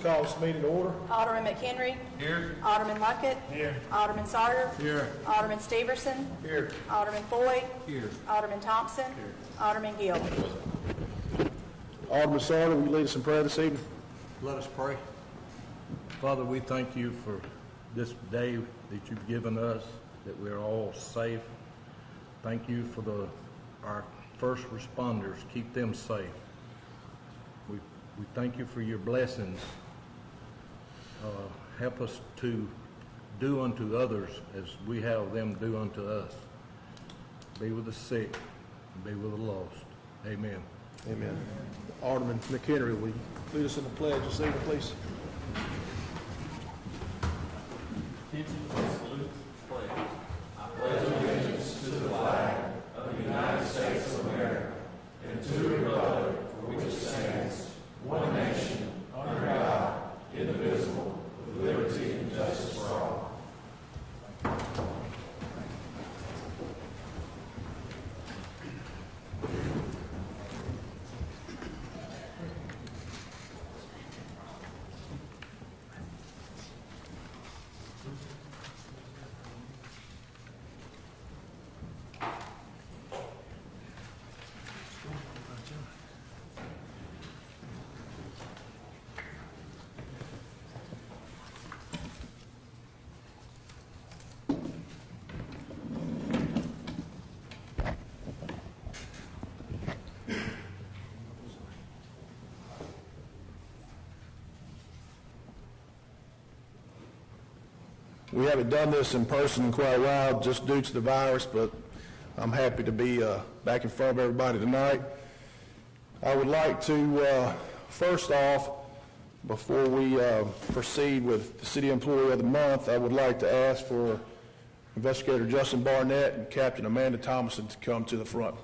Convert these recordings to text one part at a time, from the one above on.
call this meeting to order. Alderman McHenry. Here. Alderman Luckett. Here. Alderman Sawyer. Here. Alderman Steverson. Here. Alderman Floyd. Here. Alderman Thompson. Here. Alderman Gill. Alderman Sawyer, will you lead us in prayer this evening? Let us pray. Father, we thank you for this day that you've given us, that we're all safe. Thank you for our first responders. Keep them safe. We thank you for your blessings. Help us to do unto others as we have them do unto us. Be with the sick and be with the lost. Amen. Amen. Alderman McHenry, will you lead us in the pledge this evening, please? Attention, salute, pledge. I pledge allegiance to the flag of the United States of America and to the republic for which it stands, one nation, under God, indivisible, with liberty and justice for all. We haven't done this in person in quite a while just due to the virus, but I'm happy to be back in front of everybody tonight. I would like to, first off, before we proceed with the City Employee of the Month, I would like to ask for Investigator Justin Barnett and Captain Amanda Thomason to come to the front.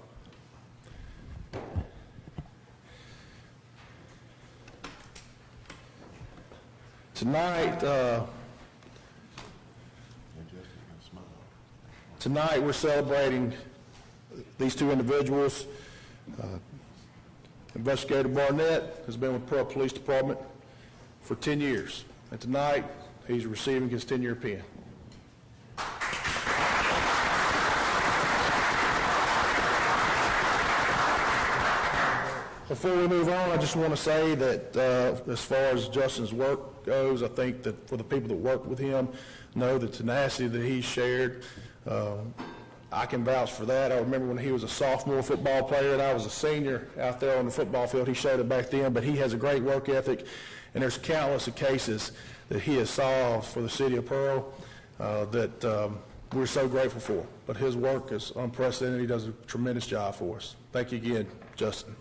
Tonight we're celebrating these two individuals. Investigator Barnett has been with Pearl Police Department for 10 years, and tonight he's receiving his 10-year pin. Before we move on, I just want to say that as far as Justin's work goes, I think that for the people that work with him know the tenacity that he's shared. I can vouch for that. I remember when he was a sophomore football player and I was a senior out there on the football field. He showed it back then, but he has a great work ethic, and there's countless of cases that he has solved for the city of Pearl that we're so grateful for. But his work is unprecedented. He does a tremendous job for us. Thank you again, Justin.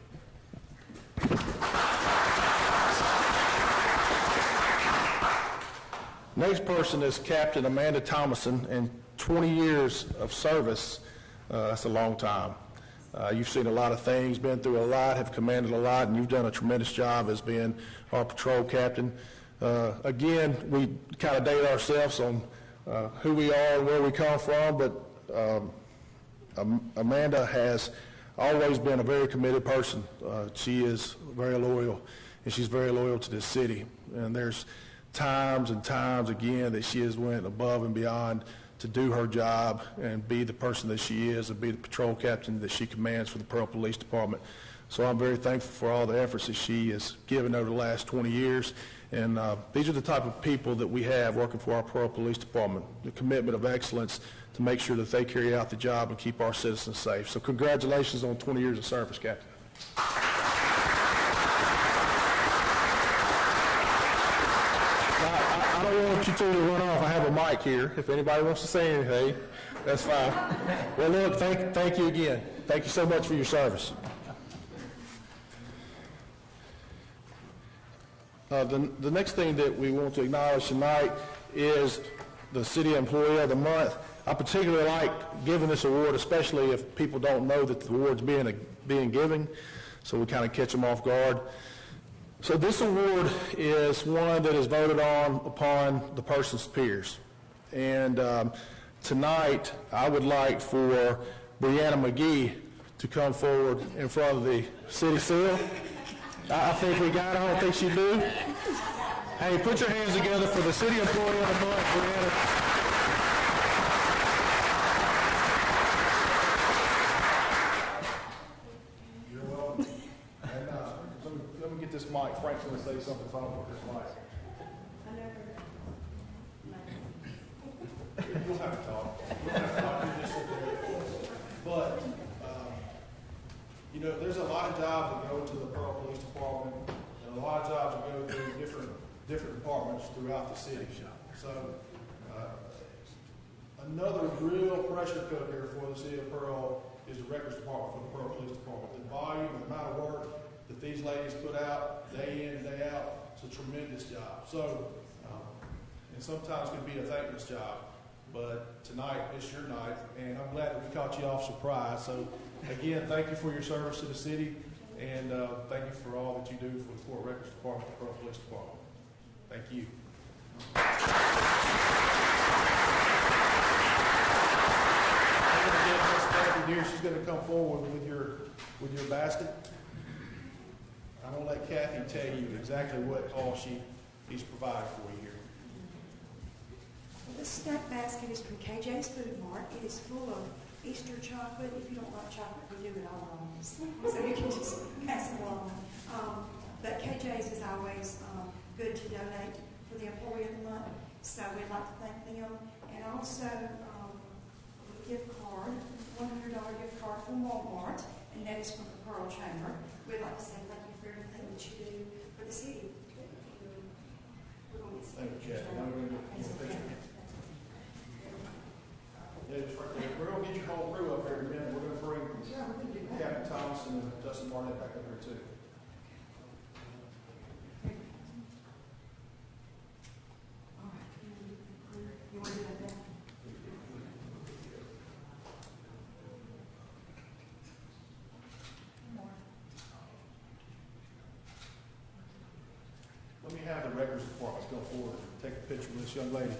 Next person is Captain Amanda Thomason, and 20 years of service, that's a long time. You've seen a lot of things, been through a lot, have commanded a lot, and you've done a tremendous job as being our patrol captain. Again, we kind of date ourselves on who we are and where we come from, but Amanda has always been a very committed person. She is very loyal, and she's very loyal to this city. And there's times and times again that she has went above and beyond to do her job and be the person that she is and be the patrol captain that she commands for the Pearl Police Department. So I'm very thankful for all the efforts that she has given over the last 20 years. And these are the type of people that we have working for our Pearl Police Department, the commitment of excellence to make sure that they carry out the job and keep our citizens safe. So congratulations on 20 years of service, Captain. I don't want you two to run off. I have a mic here. If anybody wants to say anything, that's fine. Well, look, thank you again. Thank you so much for your service. The next thing that we want to acknowledge tonight is the City Employee of the Month. I particularly like giving this award, especially if people don't know that the award's being given, so we kind of catch them off guard. So this award is one that is voted on upon the person's peers. And tonight, I would like for Brianna McGee to come forward in front of the city seal. I think we got her. I don't think she do. Hey, put your hands together for the City Employee of the Month, Brianna. You're welcome. And let me get this mic. Frank's going to say something, so I don't put this mic. You'll have to talk. You'll have to talk. You just sit there. But, you know, there's a lot of jobs that go to the Pearl Police Department, and a lot of jobs that go through different departments throughout the city. So, another real pressure cooker for the city of Pearl is the records department for the Pearl Police Department. The volume, the amount of work that these ladies put out day in and day out, it's a tremendous job. So, and sometimes it can be a thankless job. But tonight is your night, and I'm glad that we caught you off surprise. So, again, thank you for your service to the city, and thank you for all that you do for the Court Records Department, the Pearl Police Department. Thank you. I'm going to get Miss Kathy here. She's going to come forward with your basket. I'm going to let Kathy tell you exactly what all she's provided for you here. This snack basket is from KJ's Food Mart. It is full of Easter chocolate. If you don't like chocolate, we do it all wrong. So you can just pass it along. But KJ's is always good to donate for the Employee of the Month. So we'd like to thank them. And also a gift card, $100 gift card from Walmart, and that is from the Pearl Chamber. We'd like to say thank you for everything that you do for the city. Thank you, Kathy. Now we're going to get a picture. Yeah, just right there. We're going to get your whole crew up there in a minute. We're going to bring Captain Thomason and Justin Barnett back up here, too. All right. You want to do that now? Let me have the records department go forward and take a picture with this young lady.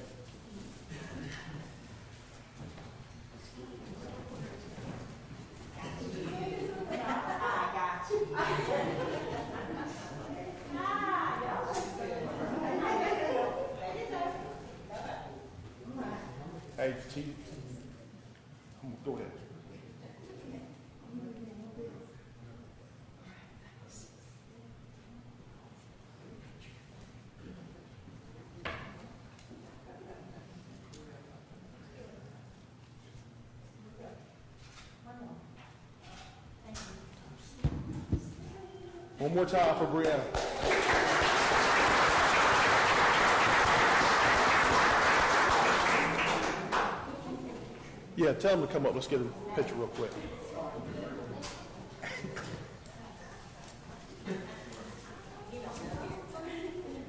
Hey, Chief. Go ahead. One more time for Brianna. Yeah, tell them to come up. Let's get a picture real quick.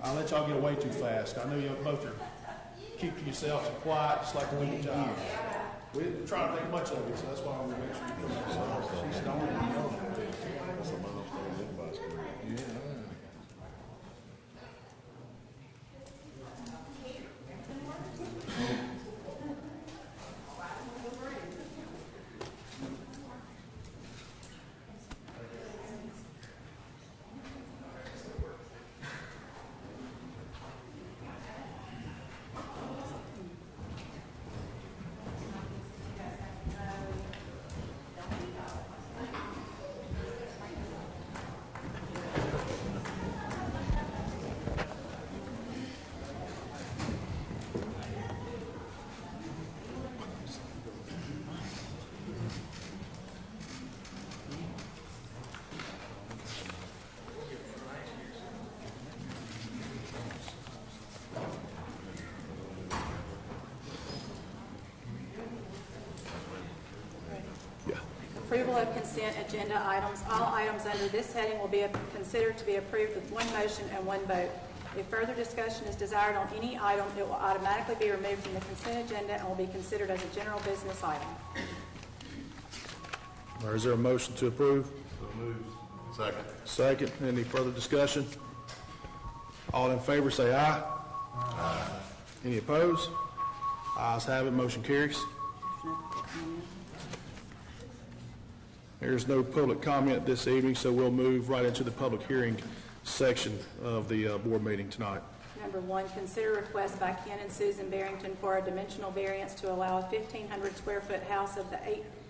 I'll let y'all get away too fast. I know you both are keeping yourselves quiet, just like doing your job. We didn't try to think much of it, so that's why we make sure you do it. She's don't even know. That's a milestone in school. Yeah. Approval of consent agenda items. All items under this heading will be considered to be approved with one motion and one vote. If further discussion is desired on any item, it will automatically be removed from the consent agenda and will be considered as a general business item. Or is there a motion to approve? So moved. Second. Second. Any further discussion? All in favor say aye. Aye. Any opposed? Ayes have it. Motion carries. There's no public comment this evening, so we'll move right into the public hearing section of the board meeting tonight. Number 1, consider request by Ken and Susan Barrington for a dimensional variance to allow a 1,500 square foot house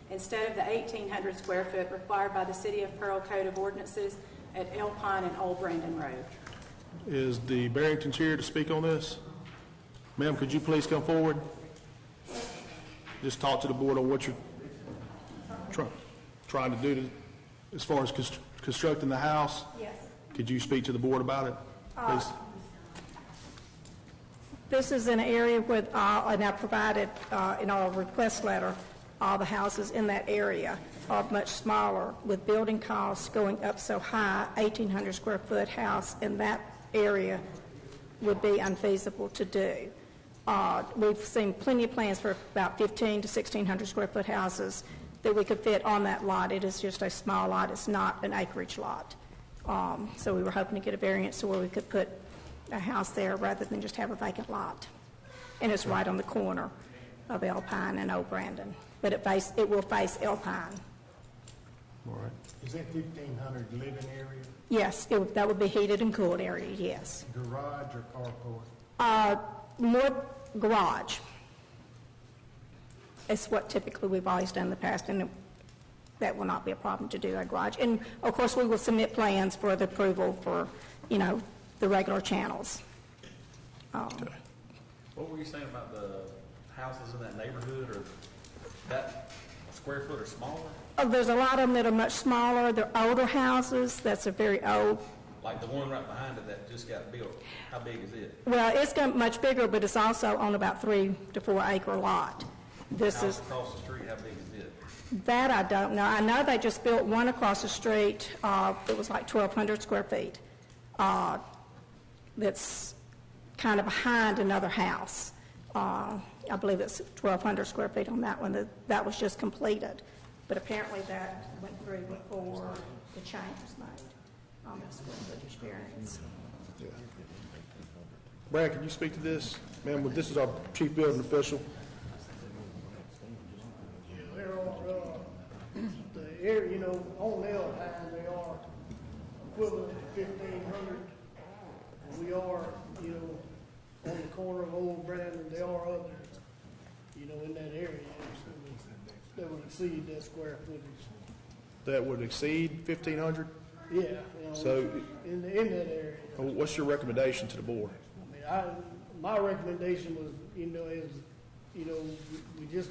instead of the 1,800 square foot required by the City of Pearl Code of Ordinances at Alpine and Old Brandon Road. Is the Barringtons here to speak on this? Ma'am, could you please come forward? Just talk to the board on what you're trying to do as far as constructing the house. Yes. Could you speak to the board about it, please? This is an area with, and I provided in our request letter, all the houses in that area are much smaller, with building costs going up so high. 1,800 square foot house in that area would be unfeasible to do. We've seen plenty of plans for about 1,500 to 1,600 square foot houses that we could fit on that lot. It is just a small lot. It's not an acreage lot. So we were hoping to get a variance to where we could put a house there rather than just have a vacant lot. And it's right on the corner of Alpine and Old Brandon. But it will face Alpine. All right. Is that 1,500 living area, Yes, that would be heated and cooled area, yes. garage or carport? More garage. It's what typically we've always done in the past, and that will not be a problem to do, a garage. And, of course, we will submit plans for the approval for, the regular channels. Okay. What were you saying about the houses in that neighborhood, or that square foot or smaller? There's a lot of them that are much smaller. They're older houses. That's a very old. Like the one right behind it that just got built, how big is it? Well, it's much bigger, but it's also on about 3 to 4 acre lot. This House is across the street, how big is it? that I don't know. I know they just built one across the street. It was like 1,200 square feet. That's kind of behind another house. I believe it's 1,200 square feet on that one. That was just completed. But apparently that went through before the change was made on the square footage variance. Yeah. Brad, can you speak to this? Ma'am, this is our chief building official. There are, the area, on Alpine, they are equivalent to 1,500. We are, on the corner of Old Brandon, there are others, in that area that would exceed that square footage. That would exceed 1,500? Yeah, So- in that area. What's your recommendation to the board? I mean, my recommendation was, we just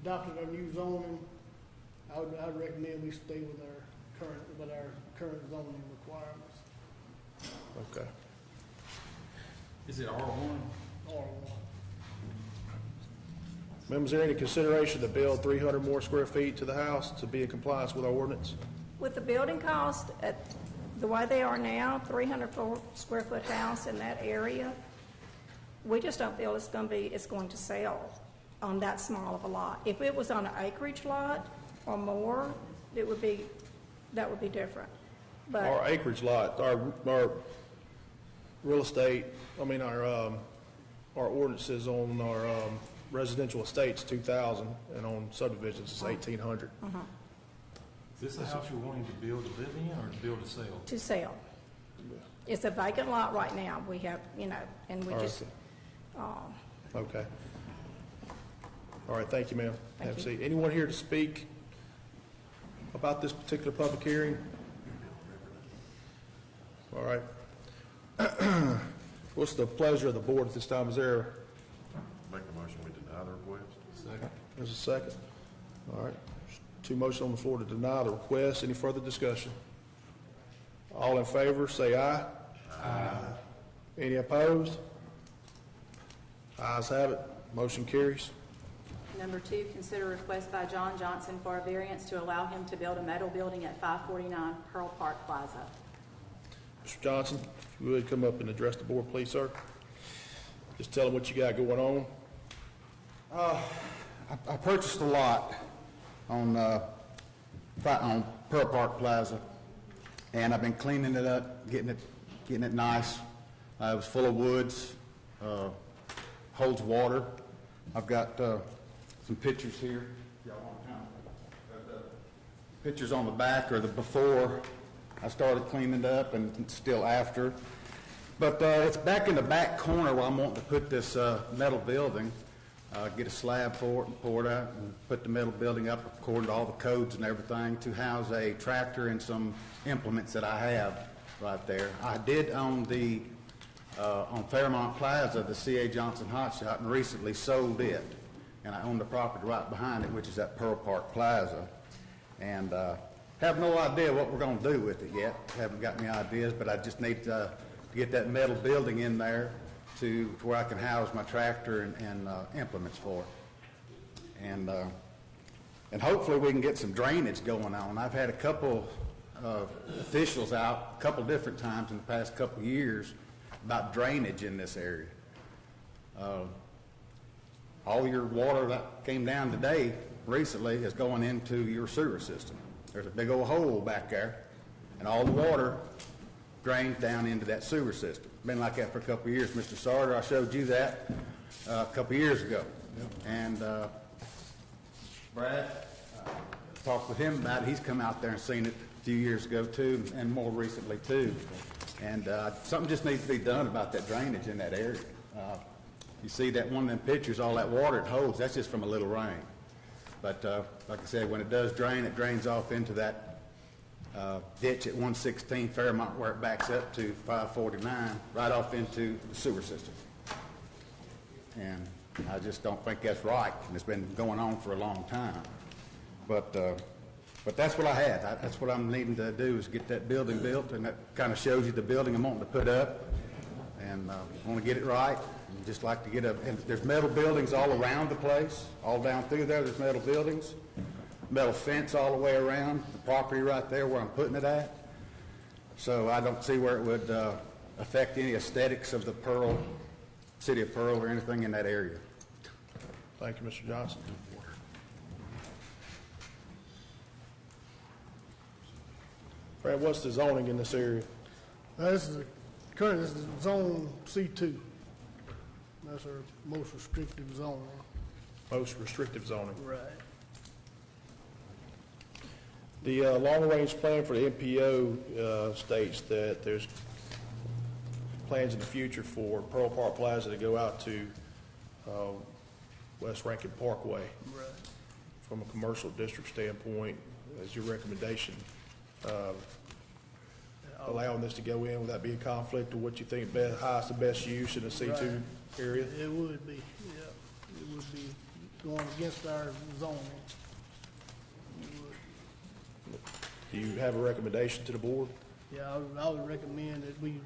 adopted our new zoning. I'd recommend we stay with our current zoning requirements. Okay. Is it R1? R1. Ma'am, is there any consideration to build 300 more square feet to the house to be in compliance with our ordinance? With the building cost, at the way they are now, 304 square foot house in that area, we just don't feel it's going to sell on that small of a lot. If it was on an acreage lot or more, that would be different. But Our acreage lot, our real estate, our ordinances on our residential estates, 2,000, and on subdivisions, it's 1,800. Is this a house you're wanting to build to live in or to build to sell? to sell. It's a vacant lot right now. We have, and we just, Okay. All right, thank you, ma'am. Thank Have a you. seat. Anyone here to speak about this particular public hearing? All right. What's the pleasure of the board at this time? Is there, Make the motion, we deny the request. Second. there's a second? All right. 2 motions on the floor to deny the request. Any further discussion? All in favor, say aye. Aye. Any opposed? Ayes have it. Motion carries. Number 2, consider request by John Johnson for a variance to allow him to build a metal building at 549 Pearl Park Plaza. Mr. Johnson, if you would come up and address the board, please, sir. Just tell them what you got going on. I purchased a lot on Pearl Park Plaza, and I've been cleaning it up, getting it nice. It was full of woods, holds water. I've got some pictures here. Y'all want to count? Pictures on the back or the before I started cleaning it up, and still after. But it's back in the back corner where I'm wanting to put this metal building, get a slab for it and pour it out and put the metal building up according to all the codes and everything to house a tractor and some implements that I have right there. I did own the, on Fairmont Plaza, the C.A. Johnson Hot Shot, and recently sold it. And I own the property right behind it, which is at Pearl Park Plaza. And have no idea what we're going to do with it yet. Haven't got any ideas, but I just need to get that metal building in there to where I can house my tractor and implements for it. And hopefully we can get some drainage going on. I've had a couple officials out a couple different times in the past couple of years about drainage in this area. All your water that came down today recently is going into your sewer system. There's a big old hole back there, and all the water drains down into that sewer system. Been like that for a couple of years. Mr. Sarter, I showed you that a couple of years ago. And Brad, talked with him about it. He's come out there and seen it a few years ago too, and more recently too. And something just needs to be done about that drainage in that area. You see that one of them pictures, all that water it holds, that's just from a little rain. But like I said, when it does drain, it drains off into that ditch at 116 Fairmont where it backs up to 549, right off into the sewer system. And I just don't think that's right, and it's been going on for a long time. But that's what I had. That's what I'm needing to do is get that building built, and that kind of shows you the building I'm wanting to put up. And I want to get it right. And just like to get and there's metal buildings all around the place, all down through there. There's metal buildings, metal fence all the way around the property right there where I'm putting it at. So I don't see where it would affect any aesthetics of the city of Pearl or anything in that area. Thank you, Mr. Johnson. Fred, what's the zoning in this area? This is zone C2. That's our most restrictive zone. Most restrictive zoning. Right. The long-range plan for the MPO states that there's plans in the future for Pearl Park Plaza to go out to West Rankin Parkway. Right. From a commercial district standpoint, as your recommendation, allowing this to go in, would that be a conflict with what you think highest the best use in the C2 area? It would be, yeah. It would be going against our zoning. Do you have a recommendation to the board? Yeah, I would recommend that we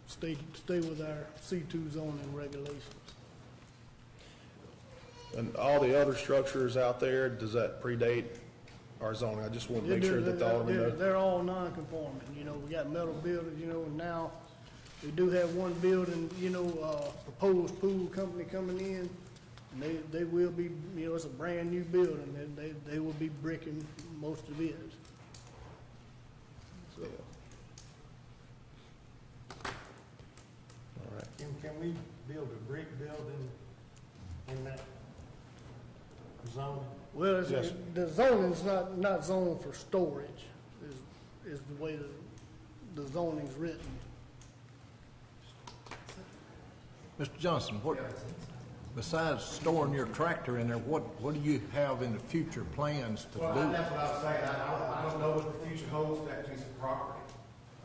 stay with our C2 zoning regulations. And all the other structures out there, does that predate our zoning? I just want to make sure that all of them. They're all non-conforming. You know, we got metal buildings, you know, and now we do have one building, you know, proposed pool company coming in. And they will be, you know, it's a brand new building, and they will be bricking most of it. So. All right. Can we build a brick building in that zone? Well, Yes. the zoning's not zoned for storage, is the way the zoning's written. Mr. Johnson, besides storing your tractor in there, what do you have in the future plans to Well, do? that's what I was saying. I don't know what the future holds for that piece of property.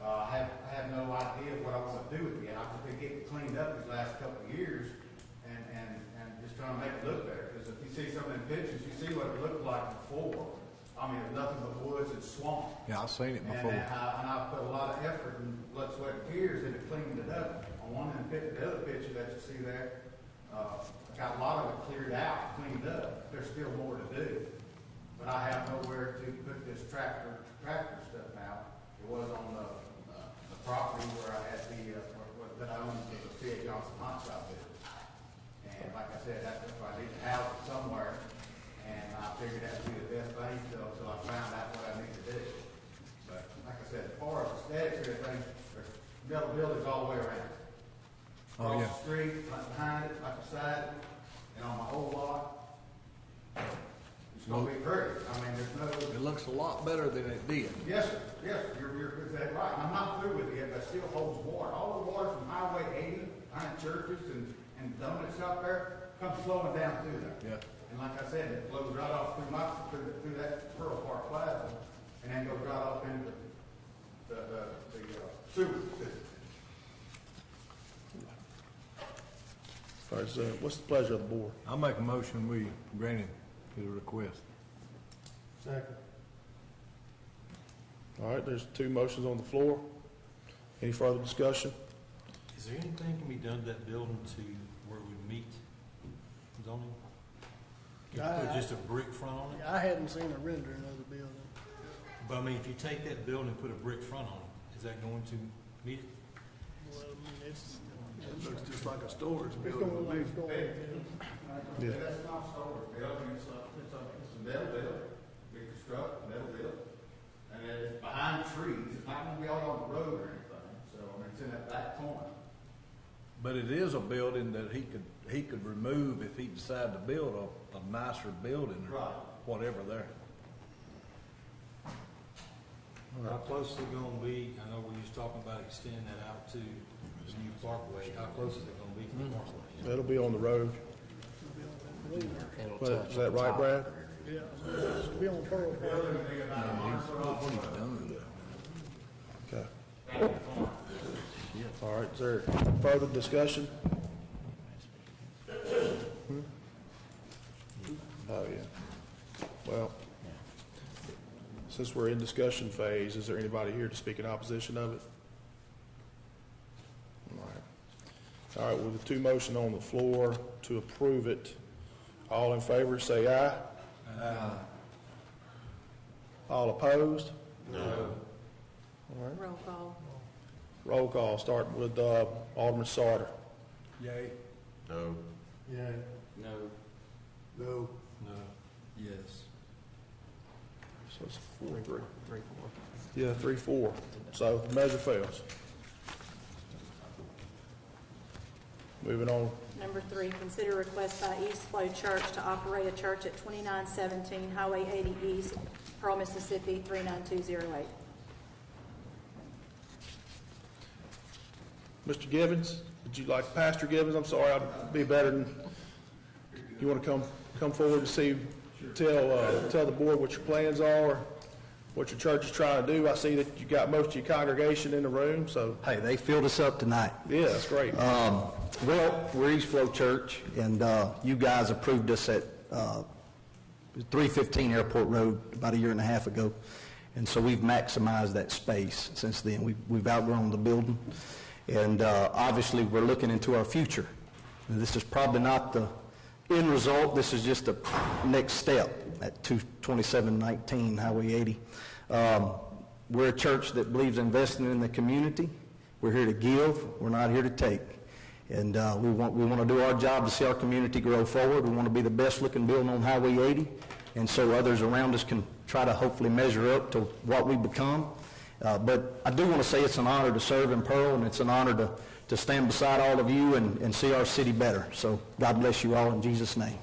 I have no idea what I want to do with it yet. I've just been getting cleaned up these last couple of years and just trying to make it look better. Because if you see some of them pictures, you see what it looked like before. I mean, there's nothing but woods and swamp. Yeah, I've seen it before. And I put a lot of effort and blood, sweat, and tears into cleaning it up. On one of the other picture that you see there, I got a lot of it cleared out, cleaned up. There's still more to do. But I have nowhere to put this tractor stuff now. It was on the property where I had that I owned the C.A. Johnson Hot Shop business. And like I said, that's if I need to house it somewhere. And I figured that would be the best thing until I found out what I need to do. But like I said, as far as aesthetics or anything, there's metal buildings all the way around. Oh, yeah. Across the street, right behind it, right beside it, and on my whole lot. You It's gonna be pretty. I mean, there's no. It looks a lot better than it did. Yes, sir. Yes, sir. You're exactly right. I'm not through with it yet, but it still holds water. All the water from Highway 80, behind churches and donuts out there, comes flowing down through there. Yeah. And like I said, it flows right off through that Pearl Park Plaza, and then goes right off into the sewer system. All right, so what's the pleasure of the board? I'll make a motion, we grant him his request. Second. All right, there's two motions on the floor. Any further discussion? Is there anything can be done to that building to where it would meet zoning? Can you put just a brick front on it? I hadn't seen a rendering of the building. But I mean, if you take that building and put a brick front on it, is that going to meet it? Well, I mean, It looks just like a storage it's building gonna to look me. like a storage building. Yeah. That's not storage building, it's a metal building, we construct a metal building. And it's behind trees, it's not gonna be out on the road or anything, so, I mean, it's in that back corner. But it is a building that he could remove if he decided to build a nicer building or Right. whatever there. How close is it gonna be? I know we was talking about extending that out to the new parkway. How close is it gonna be to the parkway? That'll be on the road. Is that right, Brad? Yeah, it'll be on Pearl Park. Okay. All right, is there further discussion? Oh, yeah. Well, since we're in discussion phase, is there anybody here to speak in opposition of it? All right. All right, with the two motion on the floor to approve it, all in favor, say aye. Aye. All opposed? No. All right. Roll call. Roll call, starting with Alderman Sauter. Yay. No. Yeah. No. No. No. Yes. So it's 4-3. Yeah, 3-4. So the measure fails. Moving on. Number 3, consider request by East Flow Church to operate a church at 2917 Highway 80 East, Pearl, Mississippi 39208. Mr. Givens, would you like, Pastor Givens, I'm sorry, I'd be better than, you want to come forward and see, tell the board what your plans are, what your church is trying to do. I see that you got most of your congregation in the room, so, Hey, they filled us up tonight. yeah, that's great. Well, we're East Flow Church, and you guys approved us at 315 Airport Road about a year and a half ago, and so we've maximized that space since then. We've outgrown the building, and obviously we're looking into our future. And this is probably not the end result. This is just the next step at 2719 Highway 80. We're a church that believes in investing in the community. We're here to give. We're not here to take. And we want to do our job to see our community grow forward. We want to be the best looking building on Highway 80, and so others around us can try to hopefully measure up to what we become. But I do want to say it's an honor to serve in Pearl, and it's an honor to stand beside all of you and see our city better. So God bless you all in Jesus' name.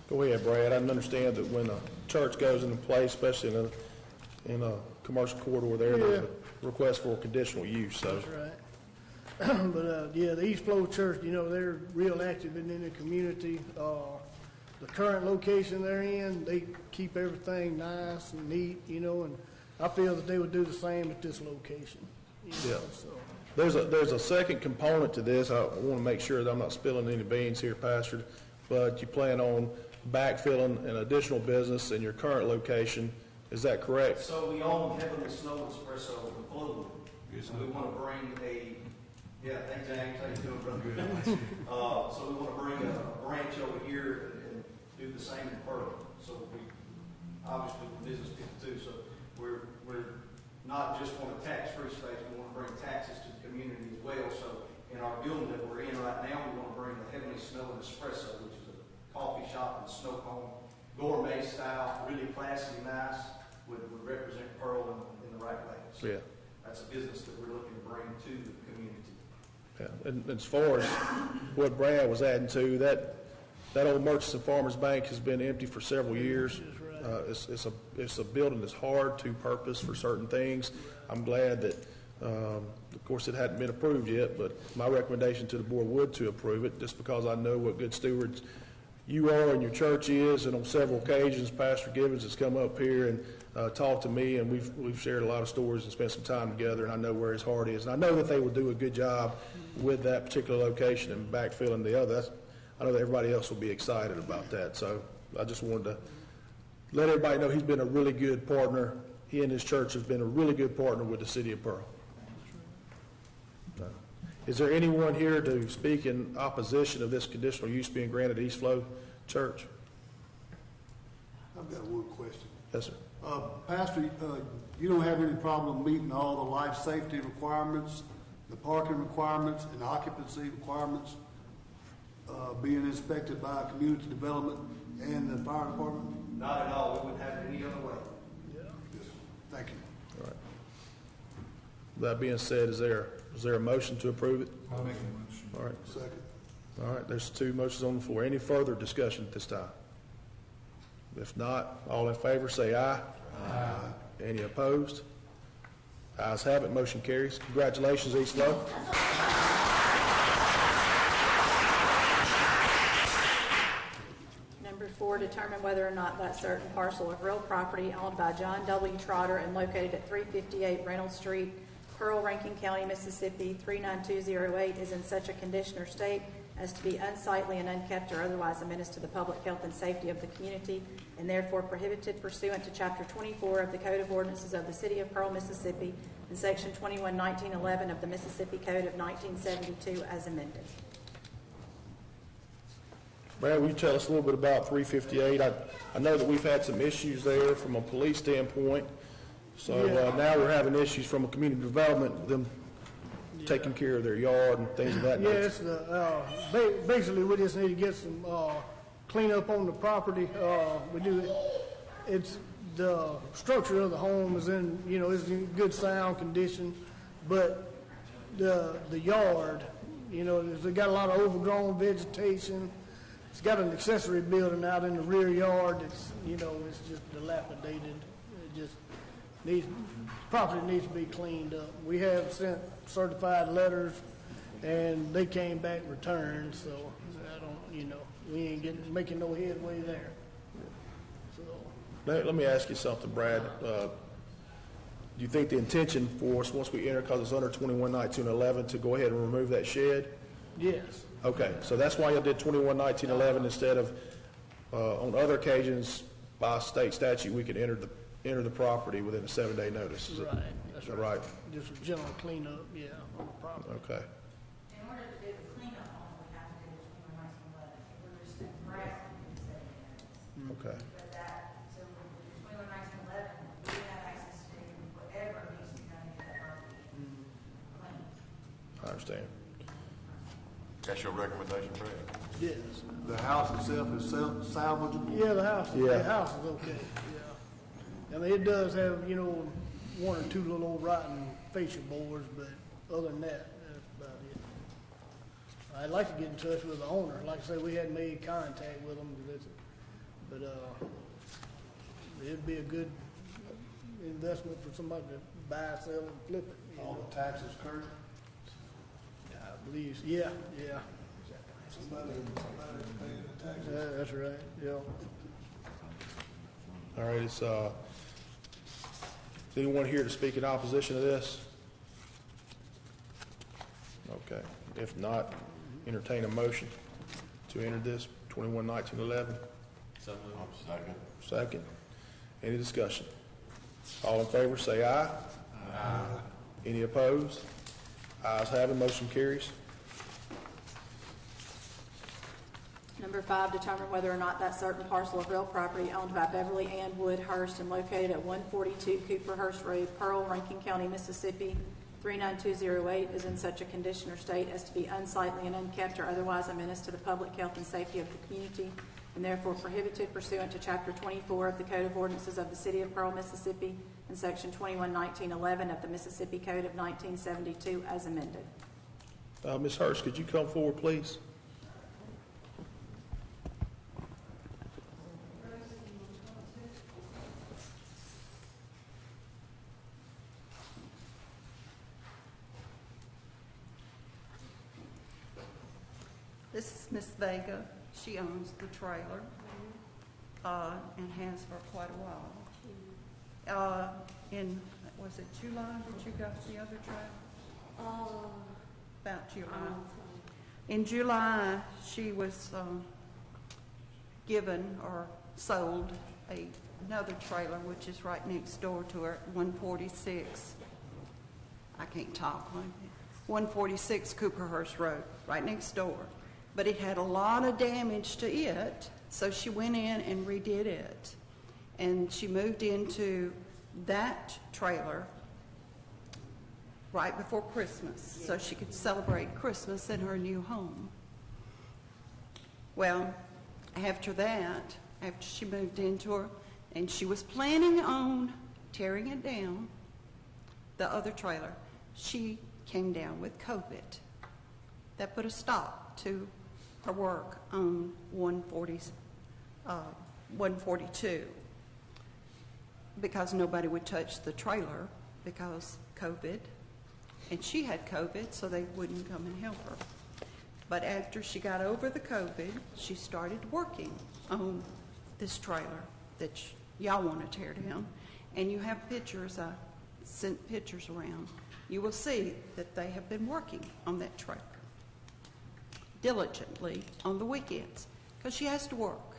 Go ahead, Brad. I understand that when a church goes into place, especially in a commercial corridor there, there's a request for conditional use, so. That's right. But, yeah, the East Flow Church, they're real active in the community. The current location they're in, they keep everything nice and neat, and I feel that they would do the same at this location. Yeah. So. There's a second component to this. I want to make sure that I'm not spilling any beans here, Pastor, but you plan on backfilling an additional business in your current location. Is that correct? So we own Heavenly Snow Espresso in Blue. We want to bring thanks James, how you doing, brother? So we want to bring a branch over here and do the same in Pearl. So we, obviously, we're business people too, so we're not just want a tax-free space, we want to bring taxes to the community as well. So in our building that we're in right now, we want to bring the Heavenly Snow and Espresso, which is a coffee shop and snow cone, gourmet style, really classy, nice, would represent Pearl in the right way. So, Yeah. that's a business that we're looking to bring to the community. Yeah, and as far as what Brad was adding to, that old Merchants and Farmers Bank has been empty for several years. It's a building that's hard to purpose for certain things. I'm glad that, of course, it hadn't been approved yet, but my recommendation to the board would to approve it, just because I know what good stewards you are and your church is, and on several occasions, Pastor Gibbons has come up here and talked to me, and we've shared a lot of stories and spent some time together, and I know where his heart is, and I know that they will do a good job with that particular location and backfilling the other. I know that everybody else will be excited about that, so I just wanted to let everybody know he's been a really good partner. He and his church have been a really good partner with the city of Pearl. Is there anyone here to speak in opposition of this conditional use being granted East Flow Church? I've got one question. Yes, sir. Pastor, you don't have any problem meeting all the life safety requirements, the parking requirements, and occupancy requirements being inspected by community development and the fire department? Not at all. We wouldn't have it any other way. Yeah. Thank you. All right. That being said, is there a motion to approve it? I'll make a motion. All right. Second. All right, there's 2 motions on the floor. Any further discussion at this time? If not, all in favor say aye. Aye. Any opposed? Ayes have it, motion carries. Congratulations, East Flow. Number 4, determine whether or not that certain parcel of real property owned by John W. Trotter and located at 358 Reynolds Street, Pearl, Rankin County, Mississippi, 39208 is in such a condition or state as to be unsightly and unkept or otherwise a menace to the public health and safety of the community, and therefore prohibited pursuant to Chapter 24 of the Code of Ordinances of the City of Pearl, Mississippi, and Section 21-1911 of the Mississippi Code of 1972 as amended. Brad, will you tell us a little bit about 358? I know that we've had some issues there from a police standpoint, so now we're having issues from a community development, them taking care of their yard and things of that nature. Yes, basically we just need to get some cleanup on the property. It's the structure of the home is in, is in good sound condition, but the yard, it's got a lot of overgrown vegetation. It's got an accessory building out in the rear yard. It's just dilapidated. It just property needs to be cleaned up. We have sent certified letters, and they came back returned. So we ain't making no headway there. So Let me ask you something, Brad. Do you think the intention for us, once we enter, because it's under 21-1911, to go ahead and remove that shed? Yes. Okay, so that's why you did 21-1911 instead of, on other occasions, by state statute, we could enter the property within a 7-day notice. Is right. That's that right? Just a general cleanup, on the property. Okay. In order to do the cleanup, all we have to do is 21-1911. If we're just in grass, we can say that. Okay. But so with 21-1911, we have access to whatever needs to come into that property and clean. I understand. That's your recommendation, Brad? Yes. The house itself is salvageable? Yeah, the house is okay. Yeah. I mean, it does have, 1 or 2 little old rotten fascia boards, but other than that, that's about it. I'd like to get in touch with the owner. Like I say, we hadn't made contact with them, but it'd be a good investment for somebody to buy, sell, and flip it. All the taxes current? I believe, yeah. Somebody paying the taxes. That's right, yeah. All right, is anyone here to speak in opposition to this? Okay. If not, entertain a motion to enter this 21-1911. So second. Second. Any discussion? All in favor, say aye. Aye. Any opposed? Ayes have it, motion carries. Number 5, determine whether or not that certain parcel of real property owned by Beverly Ann Wood Hurst and located at 142 Cooperhurst Road, Pearl, Rankin County, Mississippi, 39208 is in such a condition or state as to be unsightly and unkept or otherwise a menace to the public health and safety of the community, and therefore prohibited pursuant to Chapter 24 of the Code of Ordinances of the City of Pearl, Mississippi, and Section 21-1911 of the Mississippi Code of 1972 as amended. Ms. Hurst, could you come forward, please? This is Miss Vega. She owns the trailer and has for quite a while. Was it July that you got the other trailer? About July. In July, she was given or sold another trailer, which is right next door to her, 146. I can't talk like that. 146 Cooperhurst Road, right next door. But it had a lot of damage to it, so she went in and redid it. And she moved into that trailer right before Christmas, so she could celebrate Christmas in her new home. Well, after that, after she moved into her, and she was planning on tearing it down, the other trailer, she came down with COVID. That put a stop to her work on 142 because nobody would touch the trailer because COVID, and she had COVID, so they wouldn't come and help her. But after she got over the COVID, she started working on this trailer that y'all want to tear down, and you have pictures. I sent pictures around. You will see that they have been working on that trailer diligently on the weekends because she has to work.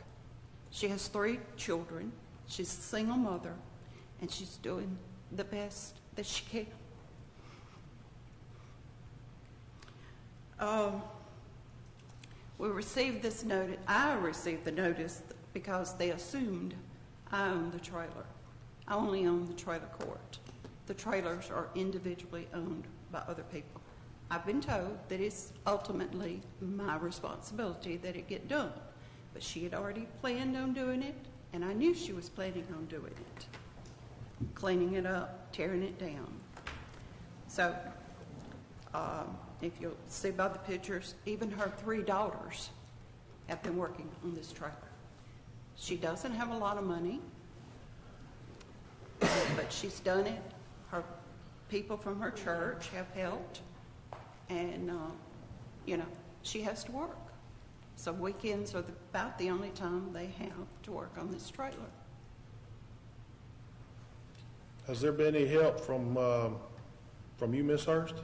She has 3 children. She's a single mother, and she's doing the best that she can. We received this notice. I received the notice because they assumed I owned the trailer. I only own the trailer court. The trailers are individually owned by other people. I've been told that it's ultimately my responsibility that it get done. But she had already planned on doing it, and I knew she was planning on doing it. Cleaning it up, tearing it down. So, if you'll see by the pictures, even her 3 daughters have been working on this trailer. She doesn't have a lot of money, but she's done it. Her people from her church have helped, and she has to work. So weekends are about the only time they have to work on this trailer. Has there been any help from you, Miss Hurst?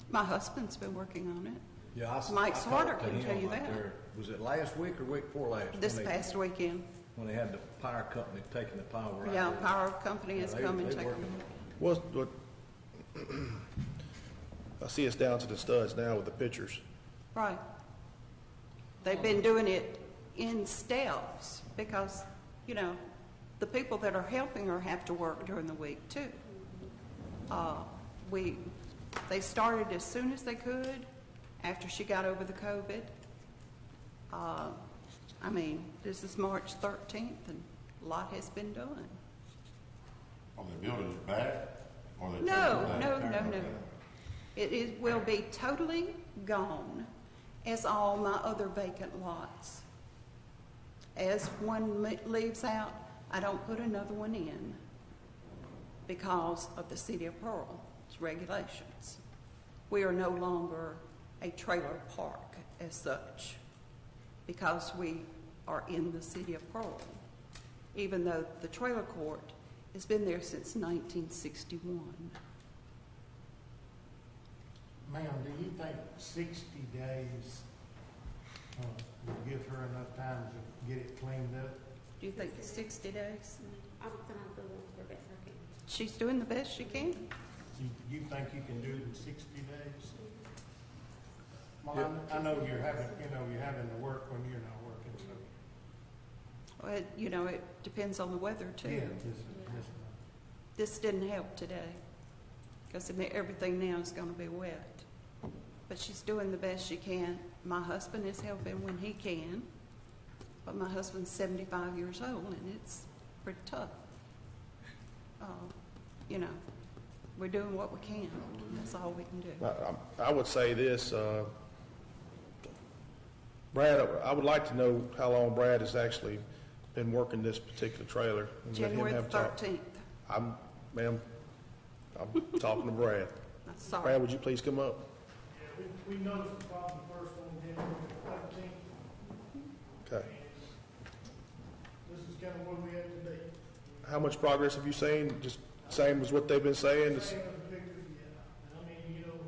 My husband's been working on it. Yeah, Mike I Swarter talked to can him tell you out that. there. Was it last week or week before last? This past weekend. When they had the power company taking the power out. Yeah, there. power company has come and taken it. What I see it's down to the studs now with the pictures. Right. They've been doing it in steps because, the people that are helping her have to work during the week too. They started as soon as they could after she got over the COVID. This is March 13th and a lot has been done. Are they building it back? Or they No. It will be totally gone as all my other vacant lots. As one leaves out, I don't put another one in because of the City of Pearl's regulations. We are no longer a trailer park as such because we are in the City of Pearl, even though the trailer court has been there since 1961. Ma'am, do you think 60 days will give her enough time to get it cleaned up? Do you think it's 60 days? I'm going to do the best I can. She's doing the best she can. You think you can do it in 60 days? Well, I know you're having to work when you're not working, so. Well, it depends on the weather too. Yeah, This didn't help today because everything now is going to be wet. But she's doing the best she can. My husband is helping when he can, but my husband's 75 years old and it's pretty tough. you know, we're doing what we can. That's all we can do. I would say this, Brad, I would like to know how long Brad has actually been working this particular trailer. And let him January the have talk. 13th. Ma'am, I'm talking to Brad. Sorry. Brad, would you please come up? Yeah, we noticed the problem first on January 13th. Okay. This is kind of where we at today. How much progress have you seen? Just same as what they've been saying? It's- Same as the pictures, yeah. I mean, you know,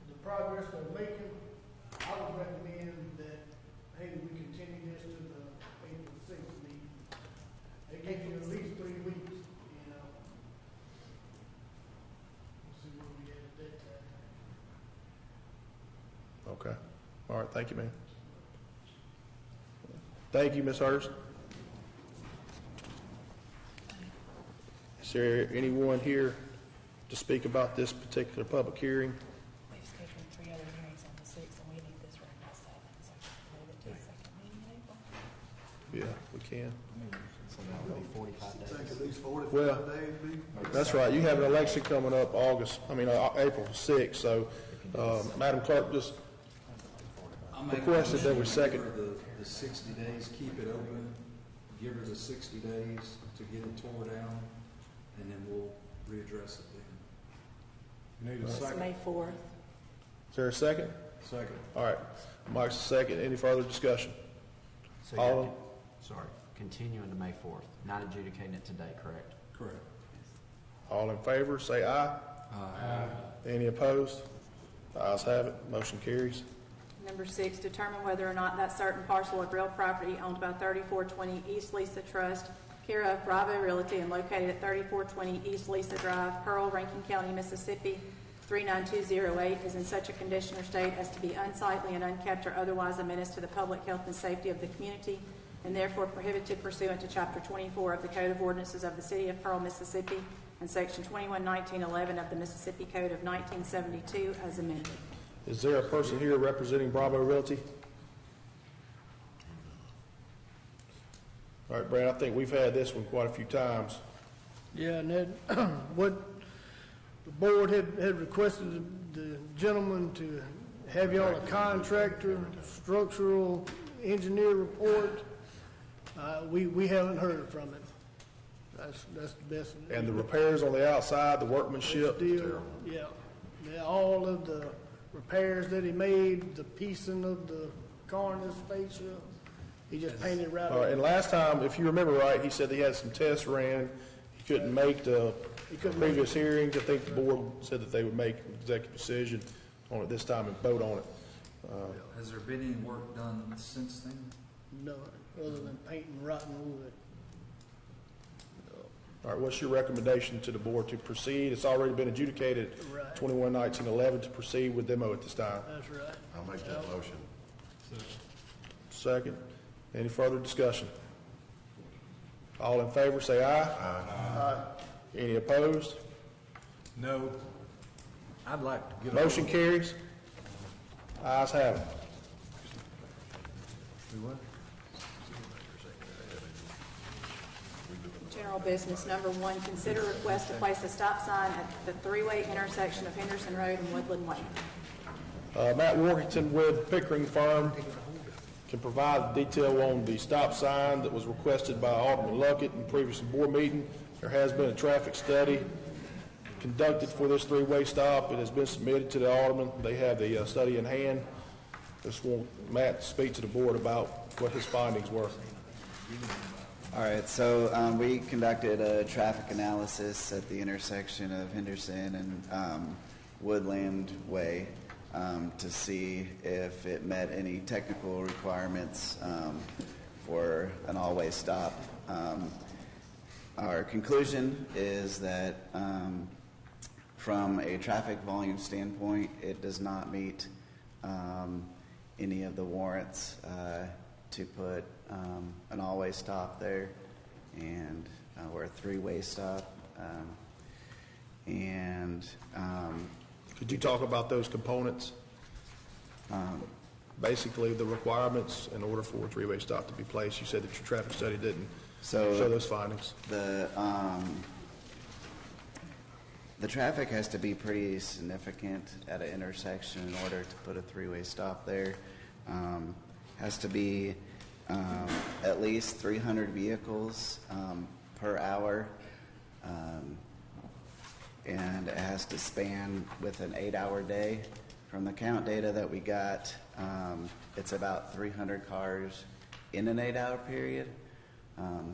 the progress they're making, I would recommend that, hey, we continue this to the April 6th meeting. It gives you at least 3 weeks, you know. We'll see where we at that time. Okay. All right, thank you, ma'am. Thank you, Ms. Hurst. Is there anyone here to speak about this particular public hearing? We've scheduled 3 other hearings on the 6th, and we need this right now, 7, so move it to the second meeting in April. Yeah, we can. So that would be 45 days. Think at least 45 Well, days, be? that's right. You have an election coming up April 6th, so, Madam Clerk, just requested that we second. Give her the 60 days, keep it open, give her the 60 days to get it tore down, and then we'll readdress it then. You need a It's second? May 4th. Is there a second? Second. All right. Mike's a second. Any further discussion? So continuing to May 4th, not adjudicating it today, correct? Correct. All in favor, say aye. Aye. Any opposed? The ayes have it. Motion carries. Number 6, determine whether or not that certain parcel of real property owned by 3420 East Lisa Trust, care of Bravo Realty, and located at 3420 East Lisa Drive, Pearl, Rankin County, Mississippi, 39208, is in such a condition or state as to be unsightly and unkept or otherwise a menace to the public health and safety of the community, and therefore prohibited pursuant to Chapter 24 of the Code of Ordinances of the City of Pearl, Mississippi, and Section 211911 of the Mississippi Code of 1972 as amended. Is there a person here representing Bravo Realty? All right, Brad, I think we've had this one quite a few times. Yeah, and that, what the board had requested the gentleman to have y'all a contractor, structural engineer report. We haven't heard from him. That's the best. And the repairs on the outside, the workmanship? Still, yeah. All of the repairs that he made, the piecing of the cornice, fascia, he just painted right All right, over. and last time, if you remember right, he said he had some tests ran. He couldn't make the previous hearings. I think the board said that they would make an executive decision on it this time and vote on it. Has there been any work done since then? No, other than painting rotten wood. All right, what's your recommendation to the board to proceed? It's already been adjudicated, Right. 211911, to proceed with demo at this time. That's right. I'll make that motion. Second. Any further discussion? All in favor, say aye. Aye. Any opposed? No. I'd like to get. Motion carries. Ayes have it. General business, number 1, consider request to place a stop sign at the three-way intersection of Henderson Road and Woodland Way. Matt Workington with Pickering Firm can provide detail on the stop sign that was requested by Alderman Luckett in previous board meeting. There has been a traffic study conducted for this three-way stop. It has been submitted to the alderman. They have the study in hand. Just want Matt to speak to the board about what his findings were. All right, so we conducted a traffic analysis at the intersection of Henderson and Woodland Way to see if it met any technical requirements for an all-way stop. Our conclusion is that from a traffic volume standpoint, it does not meet any of the warrants to put an all-way stop there, and or a three-way stop. Could you talk about those components? Basically, the requirements in order for a three-way stop to be placed. You said that your traffic study didn't show those findings. The traffic has to be pretty significant at an intersection in order to put a three-way stop there. Has to be at least 300 vehicles per hour, and it has to span with an 8-hour day. From the count data that we got, it's about 300 cars in an 8-hour period.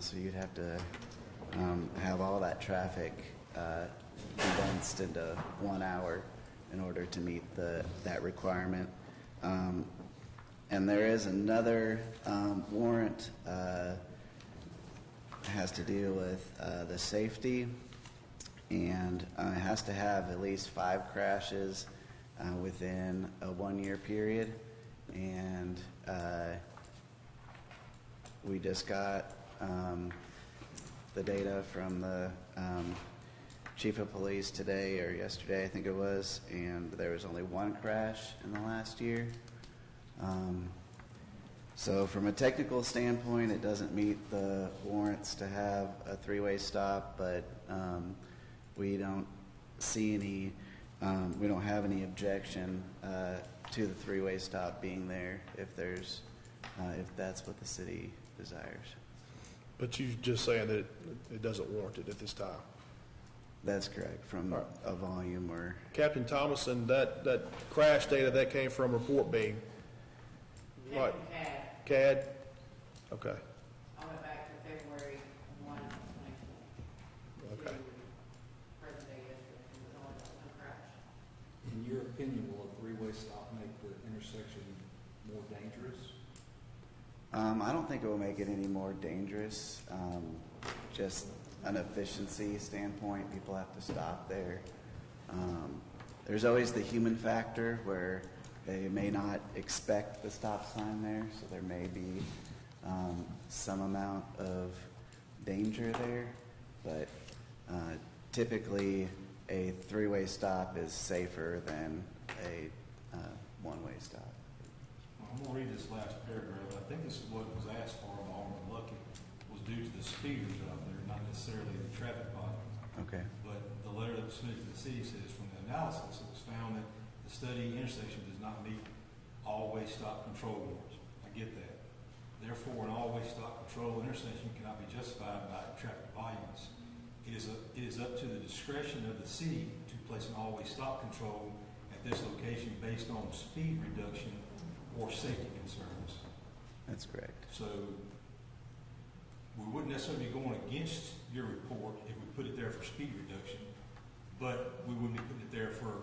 So you'd have to have all that traffic condensed into 1 hour in order to meet that requirement. And there is another warrant has to do with the safety, and it has to have at least 5 crashes within a 1-year period. And we just got the data from the chief of police today or yesterday, I think it was, and there was only 1 crash in the last year. So from a technical standpoint, it doesn't meet the warrants to have a 3-way stop, but we don't see any, we don't have any objection to the 3-way stop being there if that's what the city desires. But you're just saying that it doesn't warrant it at this time? That's correct, from a volume or... Captain Thomason, that crash data, that came from report being? Right. CAD? Okay. I went back to February 1, 2020. Okay. Present day yesterday, it was only one crash. In your opinion, will a 3-way stop make the intersection more dangerous? I don't think it will make it any more dangerous. Just an efficiency standpoint, people have to stop there. There's always the human factor where they may not expect the stop sign there, so there may be some amount of danger there, but typically a 3-way stop is safer than a 1-way stop. I'm going to read this last paragraph. I think this is what was asked for by Alderman Luckett, was due to the speeders out there, not necessarily the traffic volume. Okay. But the letter that was submitted to the city says from the analysis, it was found that the study intersection does not meet all-way stop control rules. I get that. Therefore, an all-way stop control intersection cannot be justified by traffic volumes. It is up to the discretion of the city to place an all-way stop control at this location based on speed reduction or safety concerns. That's correct. So we wouldn't necessarily be going against your report if we put it there for speed reduction, but we wouldn't be putting it there for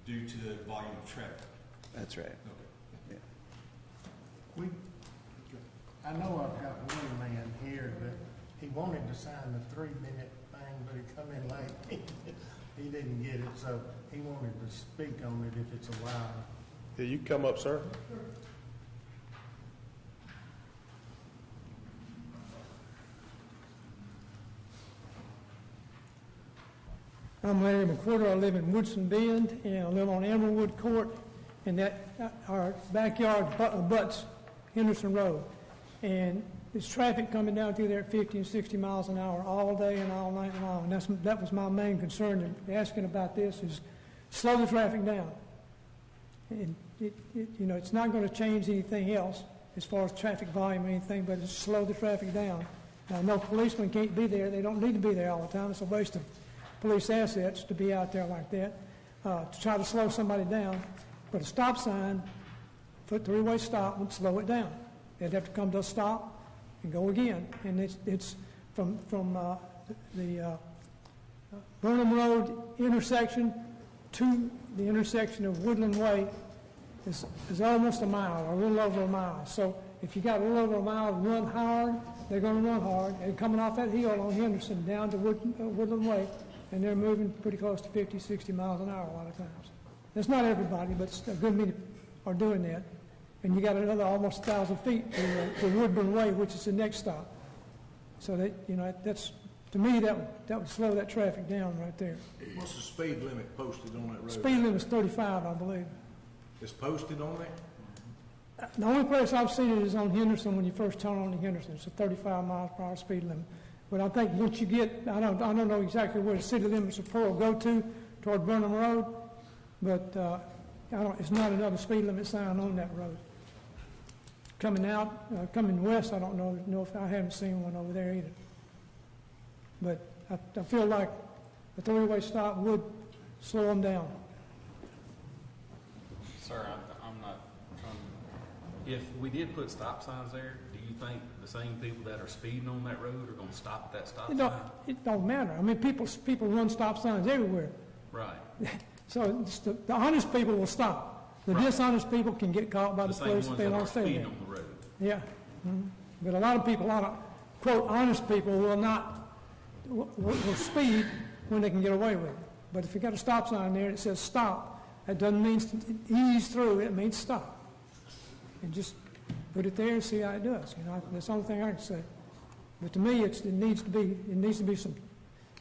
due to the volume of traffic. That's right. Okay. Yeah. I know I've got one man here that he wanted to sign the 3-minute thing, but he come in late. He didn't get it, so he wanted to speak on it if it's allowed. Yeah, you can come up, sir. I'm Larry McWhorter. I live in Woodson Bend, and I live on Emeraldwood Court, and that our backyard abuts Henderson Road. And there's traffic coming down through there at 50 and 60 miles an hour all day and all night long. And that was my main concern in asking about this, is slow the traffic down. And it's not going to change anything else as far as traffic volume or anything, but it's slow the traffic down. Now, no policemen can't be there. They don't need to be there all the time. It's a waste of police assets to be out there like that, to try to slow somebody down. But a stop sign, 3-way stop, would slow it down. They'd have to come to a stop and go again. And it's from the Burnham Road intersection to the intersection of Woodland Way is almost a mile, or a little over a mile. So if you got a little over a mile and run hard, they're going to run hard. And coming off that hill on Henderson down to Woodland Way, and they're moving pretty close to 50, 60 miles an hour a lot of times. That's not everybody, but a good many are doing that. And you got another almost 1,000 feet to Woodland Way, which is the next stop. So that's, to me, that would slow that traffic down right there. What's the speed limit posted on that road? Speed limit is 35, I believe. It's posted on there? The only place I've seen it is on Henderson when you first turn on to Henderson. It's a 35 miles per hour speed limit. But I think once you get, I don't know exactly where the city limits of Pearl go to toward Burnham Road, but it's not another speed limit sign on that road. Coming out, coming west, I don't know if I haven't seen one over there either. But I feel like a three-way stop would slow them down. Sir, I'm not trying, if we did put stop signs there, do you think the same people that are speeding on that road are gonna stop at that stop sign? It don't matter. I mean, people run stop signs everywhere. Right. So the honest people will stop. The dishonest people can get caught by the police if they want to stay there. The same ones that are speeding on the road. Yeah. Mhm. But a lot of people, quote, honest people will speed when they can get away with it. But if you got a stop sign there that says stop, that doesn't mean ease through, it means stop. And just put it there and see how it does. That's the only thing I can say. But to me, it needs to be some,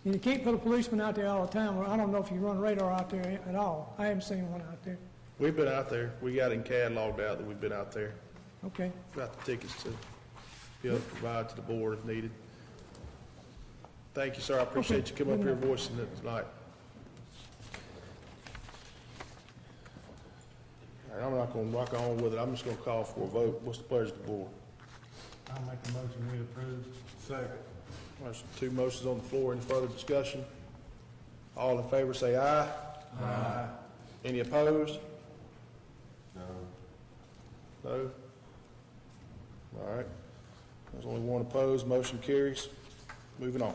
and you can't put a policeman out there all the time. I don't know if you run radar out there at all. I haven't seen one out there. We've been out there. We got in cataloged out that we've been out there. Okay. Got the tickets to be able to provide to the board if needed. Thank you, sir. I appreciate you coming up here and voicing it tonight. All right, I'm not going to rock on with it. I'm just going to call for a vote. What's the pleasure of the board? I'll make the motion we approve. Second. There's two motions on the floor. Any further discussion? All in favor say aye. Aye. Any opposed? No. No? All right. There's only one opposed. Motion carries. Moving on.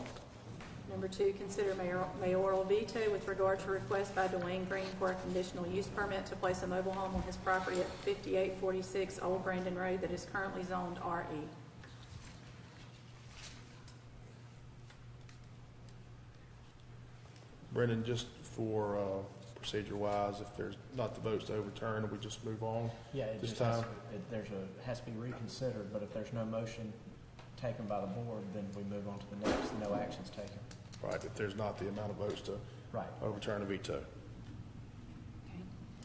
Number 2, consider mayoral veto with regard to request by Dwayne Green for a conditional use permit to place a mobile home on his property at 5846 Old Brandon Road that is currently zoned RE. Brendan, just for procedure-wise, if there's not the votes to overturn, we just move on Yeah, it this just time? has to be reconsidered, but if there's no motion taken by the board, then we move on to the next, no actions taken. Right, if there's not the amount of votes to overturn a veto. Okay.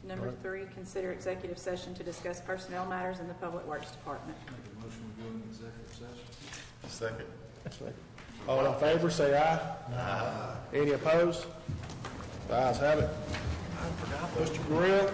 Number 3, consider executive session to discuss personnel matters in the Public Works Department. Make a motion to go into executive session. Second. All in favor, say aye. Aye. Any opposed? The ayes have it. I forgot. Mr. Grill.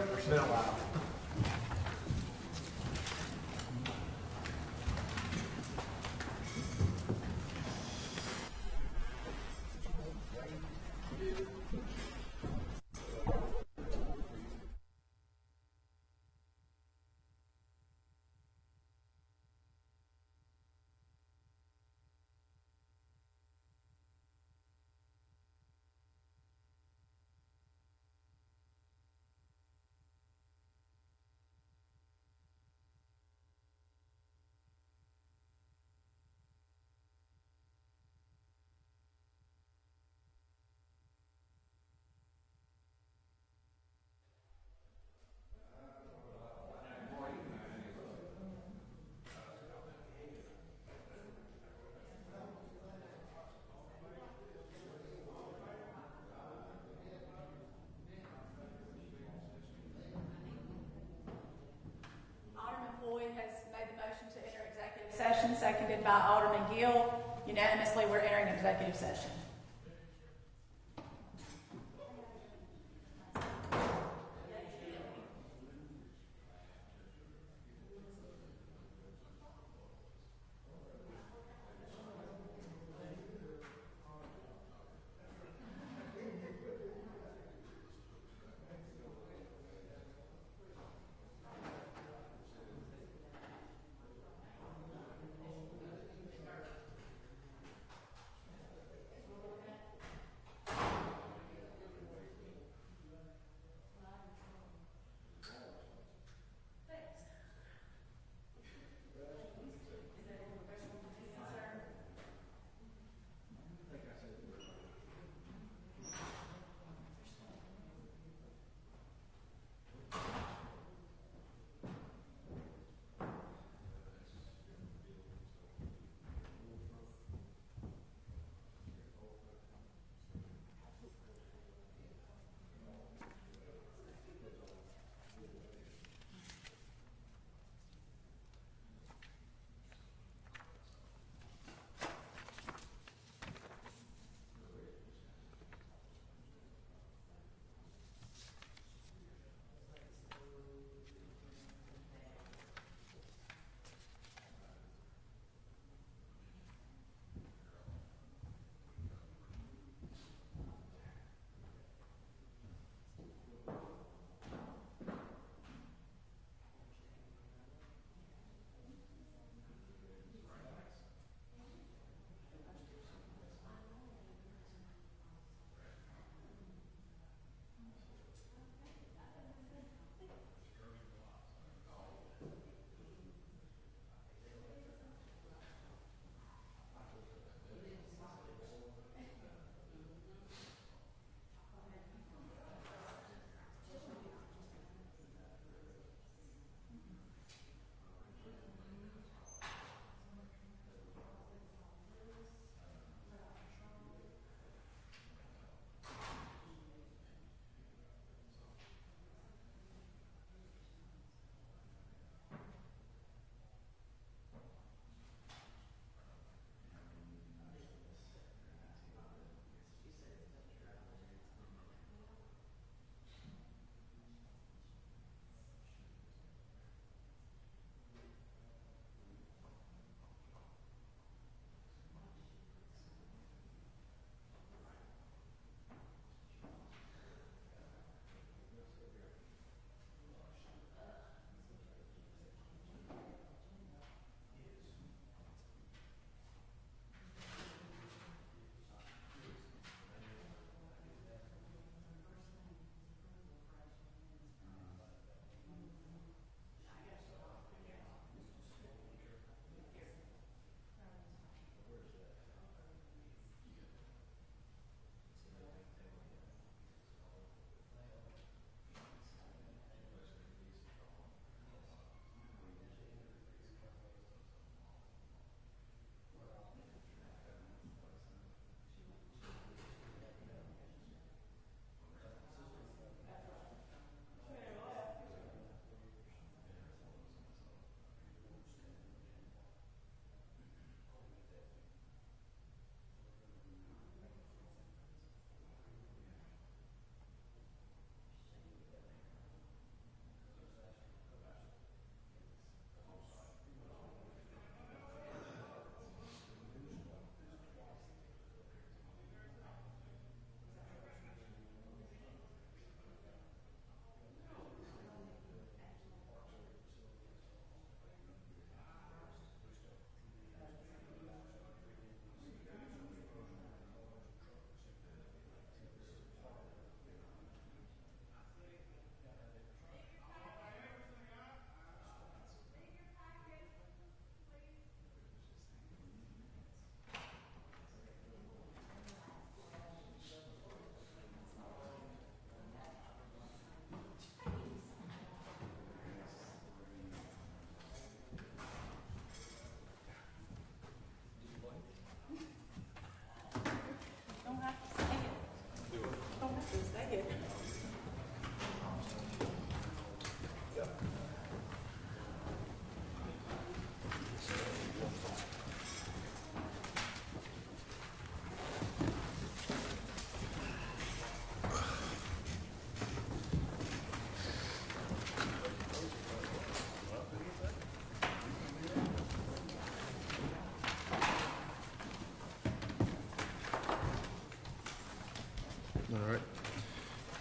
Session, seconded by Alderman Gill. Unanimously, we're entering executive session.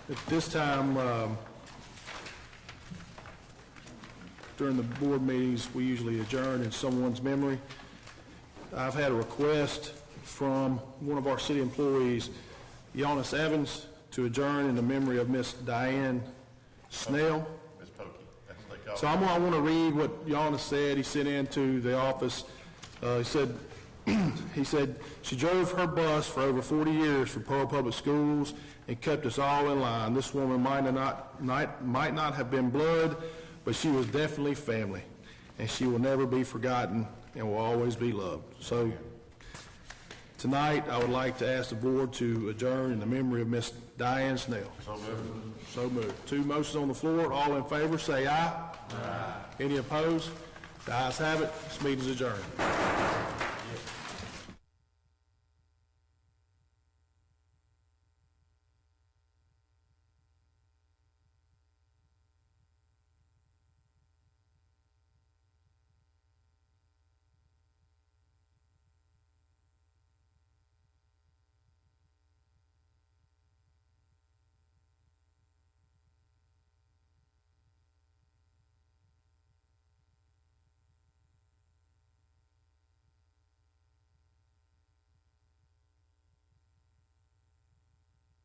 At this time, during the board meetings, we usually adjourn in someone's memory. I've had a request from one of our city employees, Giannis Evans, to adjourn in the memory of Miss Diane Snell. Ms. Pokey, that's what they call So I want to read what Giannis said. He sent into the office. He said, she drove her bus for over 40 years for Pearl Public Schools and kept us all in line. This woman might not have been blood, but she was definitely family, and she will never be forgotten and will always be loved. So tonight, I would like to ask the board to adjourn in the memory of Miss Diane Snell. So moved. So moved. Two motions on the floor. All in favor, say aye. Aye. Any opposed? The ayes have it. This meeting is adjourned.